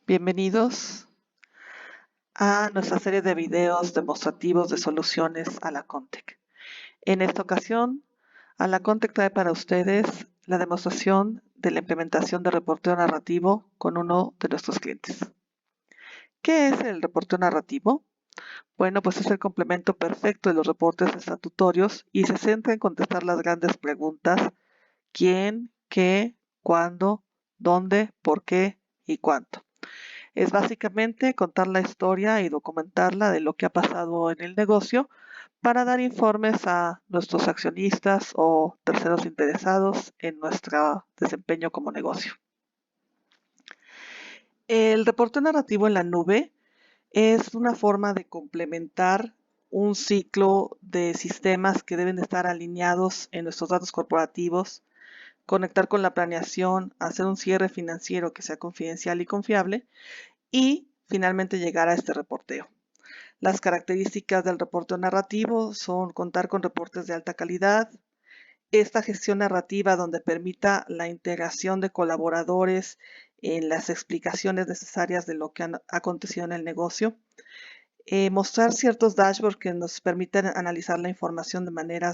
Bienvenidos a nuestra serie de videos demostrativos de soluciones a la Contec. En esta ocasión, a la Contec trae para ustedes la demostración de la implementación de reporteo narrativo con uno de nuestros clientes. ¿Qué es el reporteo narrativo? Bueno, pues es el complemento perfecto de los reportes estatutorios y se centra en contestar las grandes preguntas: ¿quién, qué, cuándo, dónde, por qué y cuánto? Es básicamente contar la historia y documentarla de lo que ha pasado en el negocio para dar informes a nuestros accionistas o terceros interesados en nuestro desempeño como negocio. El reporte narrativo en la nube es una forma de complementar un ciclo de sistemas que deben estar alineados en nuestros datos corporativos, conectar con la planeación, hacer un cierre financiero que sea confidencial y confiable, y finalmente llegar a este reporteo. Las características del reporteo narrativo son contar con reportes de alta calidad, esta gestión narrativa donde permita la integración de colaboradores en las explicaciones necesarias de lo que ha acontecido en el negocio, mostrar ciertos dashboards que nos permitan analizar la información de manera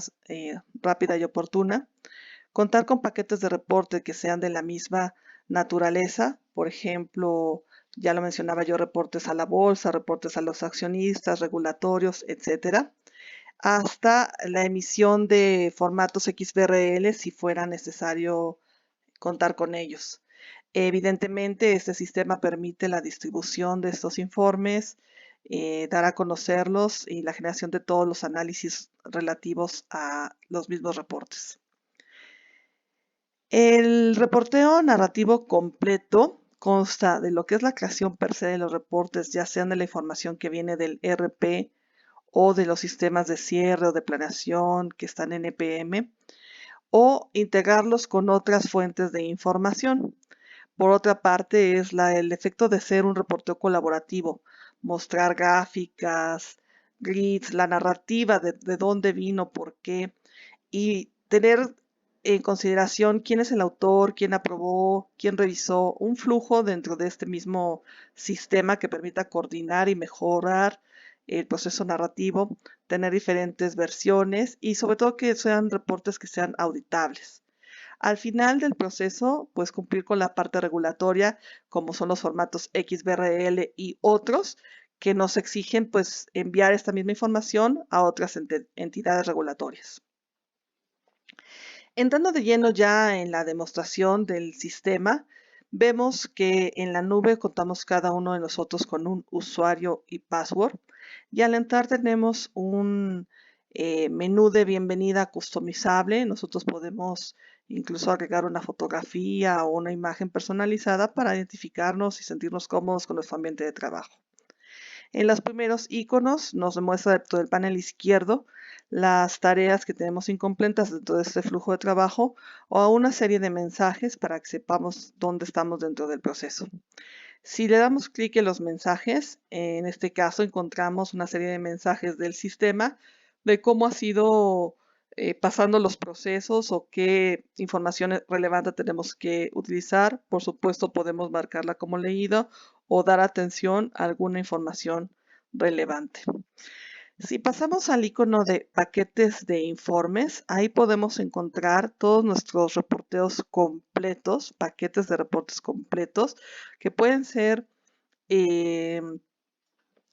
rápida y oportuna, contar con paquetes de reporte que sean de la misma naturaleza, por ejemplo, ya lo mencionaba yo, reportes a la bolsa, reportes a los accionistas, regulatorios, etcétera, hasta la emisión de formatos XBRL si fuera necesario contar con ellos. Evidentemente, este sistema permite la distribución de estos informes, dar a conocerlos y la generación de todos los análisis relativos a los mismos reportes. El reporteo narrativo completo consta de lo que es la creación per se de los reportes, ya sean de la información que viene del ERP o de los sistemas de cierre o de planeación que están en EPM, o integrarlos con otras fuentes de información. Por otra parte, es el efecto de ser un reporteo colaborativo, mostrar gráficas, grids, la narrativa de dónde vino, por qué, y tener en consideración quién es el autor, quién aprobó, quién revisó, un flujo dentro de este mismo sistema que permita coordinar y mejorar el proceso narrativo, tener diferentes versiones y sobre todo que sean reportes que sean auditables. Al final del proceso, pues cumplir con la parte regulatoria, como son los formatos XBRL y otros, que nos exigen pues enviar esta misma información a otras entidades regulatorias. Entrando de lleno ya en la demostración del sistema, vemos que en la nube contamos cada uno de nosotros con un usuario y password, y al entrar tenemos un menú de bienvenida customizable. Nosotros podemos incluso agregar una fotografía o una imagen personalizada para identificarnos y sentirnos cómodos con nuestro ambiente de trabajo. En los primeros iconos nos muestra dentro del panel izquierdo las tareas que tenemos incompletas dentro de este flujo de trabajo o una serie de mensajes para que sepamos dónde estamos dentro del proceso. Si le damos clic en los mensajes, en este caso encontramos una serie de mensajes del sistema de cómo ha sido pasando los procesos o qué información relevante tenemos que utilizar. Por supuesto, podemos marcarla como leído o dar atención a alguna información relevante. Si pasamos al icono de paquetes de informes, ahí podemos encontrar todos nuestros reporteos completos, paquetes de reportes completos, que pueden ser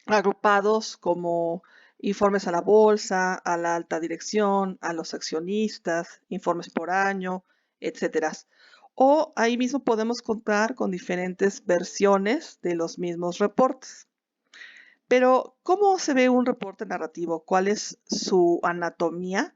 agrupados como informes a la bolsa, a la alta dirección, a los accionistas, informes por año, etcétera. O ahí mismo podemos contar con diferentes versiones de los mismos reportes. Pero, ¿cómo se ve un reporte narrativo? ¿Cuál es su anatomía?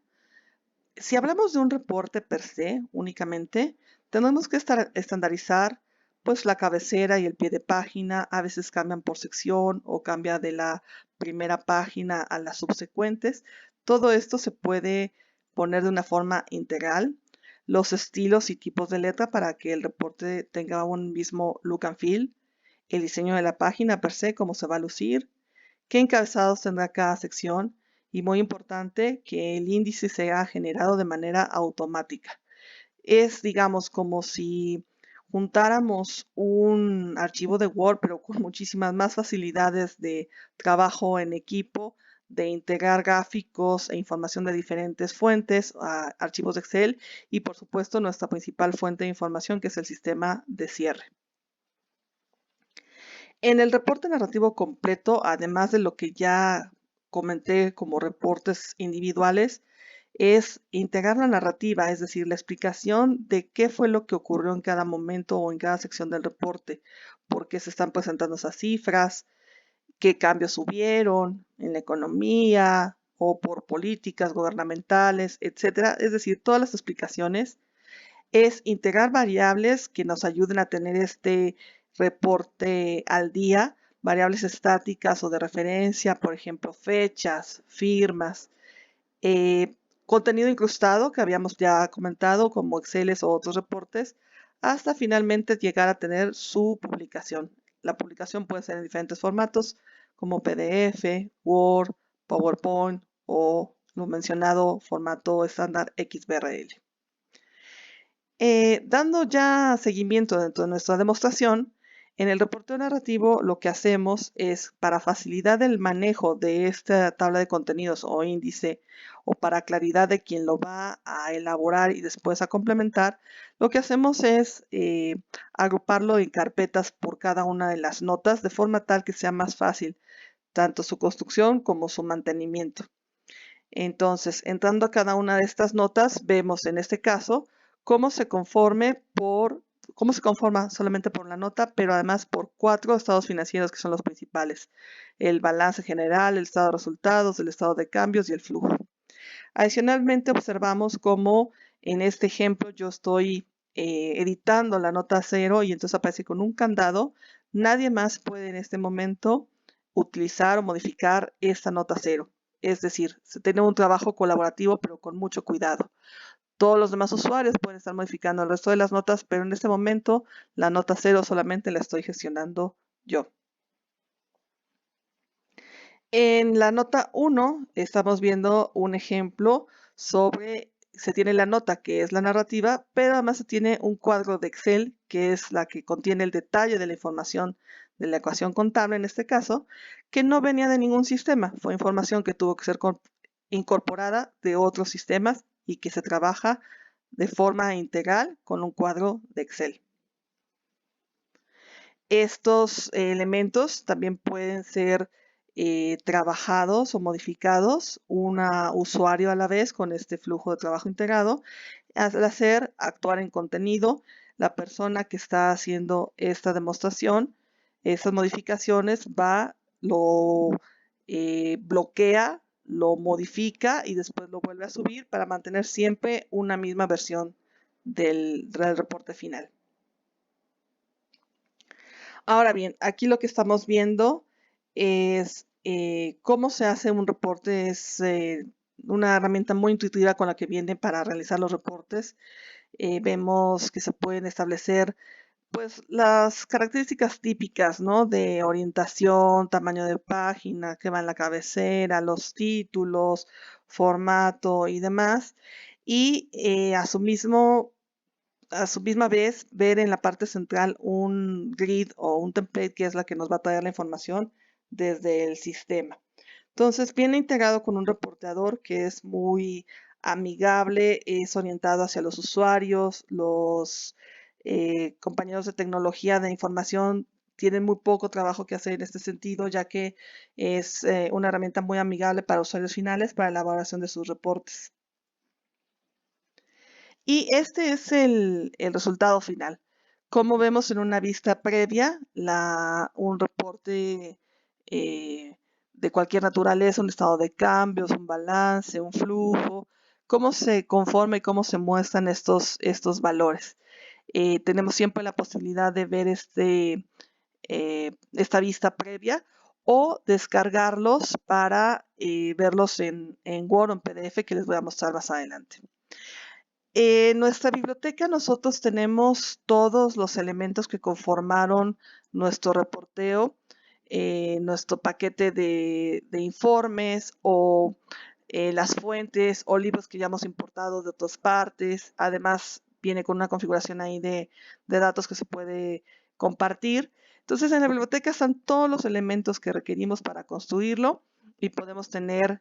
Si hablamos de un reporte per se únicamente, tenemos que estandarizar pues la cabecera y el pie de página. A veces cambian por sección o cambia de la primera página a las subsecuentes. Todo esto se puede poner de una forma integral. Los estilos y tipos de letra para que el reporte tenga un mismo look and feel. El diseño de la página per se, cómo se va a lucir, qué encabezados tendrá cada sección y, muy importante, que el índice sea generado de manera automática. Es, digamos, como si juntáramos un archivo de Word, pero con muchísimas más facilidades de trabajo en equipo, de integrar gráficos e información de diferentes fuentes a archivos de Excel y por supuesto nuestra principal fuente de información, que es el sistema de cierre. En el reporte narrativo completo, además de lo que ya comenté como reportes individuales, es integrar la narrativa, es decir, la explicación de qué fue lo que ocurrió en cada momento o en cada sección del reporte, por qué se están presentando esas cifras, qué cambios hubieron en la economía o por políticas gubernamentales, etcétera. Es decir, todas las explicaciones es integrar variables que nos ayuden a tener este reporte al día, variables estáticas o de referencia, por ejemplo, fechas, firmas, eh, contenido incrustado que habíamos ya comentado, como Excel o otros reportes, hasta finalmente llegar a tener su publicación. La publicación puede ser en diferentes formatos, como PDF, Word, PowerPoint o lo mencionado formato estándar XBRL. Dando ya seguimiento dentro de nuestra demostración, en el reporteo narrativo lo que hacemos es, para facilidad del manejo de esta tabla de contenidos o índice, o para claridad de quien lo va a elaborar y después a complementar, lo que hacemos es agruparlo en carpetas por cada una de las notas, de forma tal que sea más fácil tanto su construcción como su mantenimiento. Entonces, entrando a cada una de estas notas, vemos en este caso cómo se conforma solamente por la nota, pero además por 4 estados financieros que son los principales: el balance general, el estado de resultados, el estado de cambios y el flujo. Adicionalmente, observamos cómo en este ejemplo yo estoy editando la nota 0 y entonces aparece con un candado. Nadie más puede en este momento utilizar o modificar esta nota 0. Es decir, se tiene un trabajo colaborativo, pero con mucho cuidado. Todos los demás usuarios pueden estar modificando el resto de las notas, pero en este momento la nota 0 solamente la estoy gestionando yo. En la nota 1 estamos viendo un ejemplo sobre, se tiene la nota que es la narrativa, pero además se tiene un cuadro de Excel que es la que contiene el detalle de la información de la ecuación contable en este caso, que no venía de ningún sistema, fue información que tuvo que ser incorporada de otros sistemas y que se trabaja de forma integral con un cuadro de Excel. Estos elementos también pueden ser trabajados o modificados un usuario a la vez con este flujo de trabajo integrado. Al hacer actuar en contenido, la persona que está haciendo esta demostración, estas modificaciones lo bloquea, lo modifica y después lo vuelve a subir para mantener siempre una misma versión del reporte final. Ahora bien, aquí lo que estamos viendo es cómo se hace un reporte. Es una herramienta muy intuitiva con la que viene para realizar los reportes. Vemos que se pueden establecer pues las características típicas, ¿no? De orientación, tamaño de página, que va en la cabecera, los títulos, formato y demás. Y a su misma vez ver en la parte central un grid o un template que es la que nos va a traer la información desde el sistema. Entonces viene integrado con un reporteador que es muy amigable, es orientado hacia los usuarios. Los compañeros de tecnología de información tienen muy poco trabajo que hacer en este sentido, ya que es una herramienta muy amigable para usuarios finales para la elaboración de sus reportes. Y este es el resultado final. Como vemos en una vista previa, un reporte de cualquier naturaleza, un estado de cambios, un balance, un flujo, cómo se conforma y cómo se muestran estos valores. Tenemos siempre la posibilidad de ver esta vista previa o descargarlos para verlos en Word o en PDF, que les voy a mostrar más adelante. En nuestra biblioteca nosotros tenemos todos los elementos que conformaron nuestro reporteo, nuestro paquete de informes o las fuentes o libros que ya hemos importado de otras partes. Además, viene con una configuración ahí de datos que se puede compartir. Entonces en la biblioteca están todos los elementos que requerimos para construirlo y podemos tener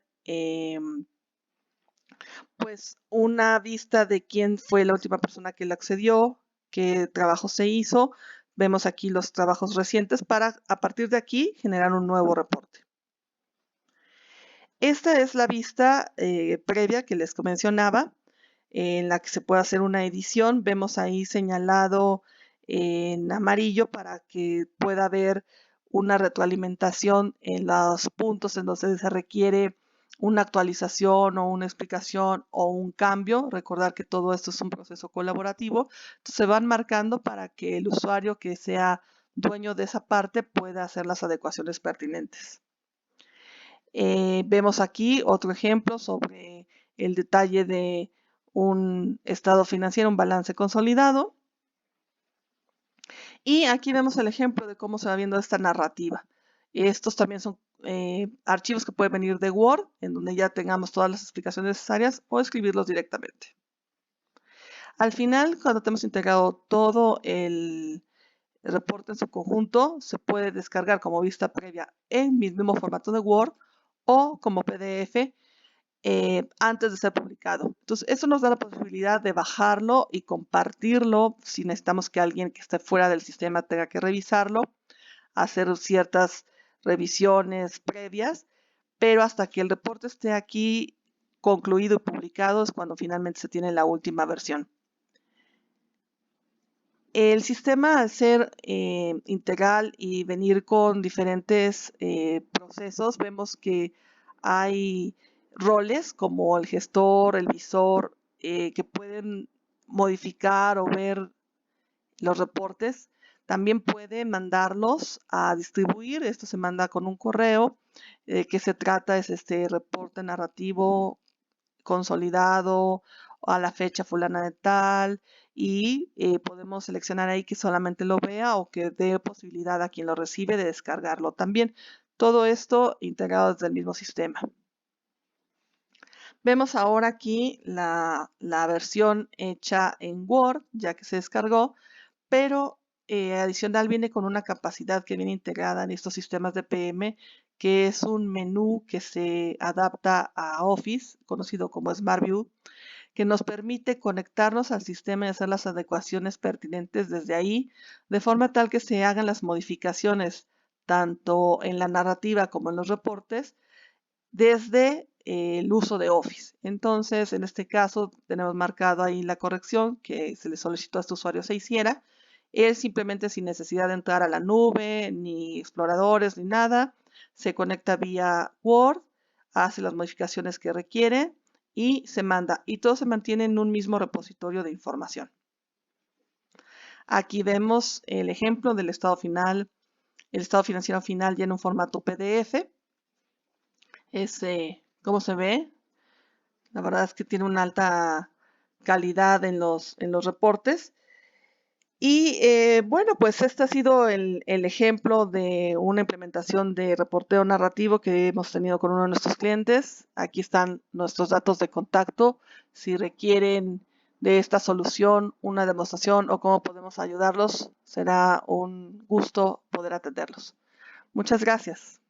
pues una vista de quién fue la última persona que le accedió, qué trabajo se hizo. Vemos aquí los trabajos recientes para a partir de aquí generar un nuevo reporte. Esta es la vista previa que les mencionaba, en la que se puede hacer una edición. Vemos ahí señalado en amarillo para que pueda haber una retroalimentación en los puntos en donde se requiere una actualización o una explicación o un cambio. Recordar que todo esto es un proceso colaborativo. Entonces se van marcando para que el usuario que sea dueño de esa parte pueda hacer las adecuaciones pertinentes. Vemos aquí otro ejemplo sobre el detalle de un estado financiero, un balance consolidado. Y aquí vemos el ejemplo de cómo se va viendo esta narrativa. Estos también son archivos que pueden venir de Word, en donde ya tengamos todas las explicaciones necesarias, o escribirlos directamente. Al final, cuando tenemos integrado todo el reporte en su conjunto, se puede descargar como vista previa en el mismo formato de Word o como PDF antes de ser publicado. Entonces, eso nos da la posibilidad de bajarlo y compartirlo si necesitamos que alguien que esté fuera del sistema tenga que revisarlo, hacer ciertas revisiones previas, pero hasta que el reporte esté aquí concluido y publicado es cuando finalmente se tiene la última versión. El sistema, al ser integral y venir con diferentes procesos, vemos que hay roles como el gestor, el visor, que pueden modificar o ver los reportes. También puede mandarlos a distribuir. Esto se manda con un correo. ¿Qué se trata? Es este reporte narrativo consolidado a la fecha fulana de tal, y podemos seleccionar ahí que solamente lo vea o que dé posibilidad a quien lo recibe de descargarlo también. Todo esto integrado desde el mismo sistema. Vemos ahora aquí la versión hecha en Word, ya que se descargó, pero adicional viene con una capacidad que viene integrada en estos sistemas de PM, que es un menú que se adapta a Office, conocido como Smart View, que nos permite conectarnos al sistema y hacer las adecuaciones pertinentes desde ahí, de forma tal que se hagan las modificaciones tanto en la narrativa como en los reportes desde el uso de Office. Entonces, en este caso, tenemos marcado ahí la corrección que se le solicitó a este usuario se hiciera. Él simplemente, sin necesidad de entrar a la nube, ni exploradores, ni nada, se conecta vía Word, hace las modificaciones que requiere y se manda. Y todo se mantiene en un mismo repositorio de información. Aquí vemos el ejemplo del estado final, el estado financiero final ya en un formato PDF. ¿Cómo se ve? La verdad es que tiene una alta calidad en los reportes. Y bueno, pues este ha sido el ejemplo de una implementación de reporteo narrativo que hemos tenido con uno de nuestros clientes. Aquí están nuestros datos de contacto. Si requieren de esta solución una demostración o cómo podemos ayudarlos, será un gusto poder atenderlos. Muchas gracias.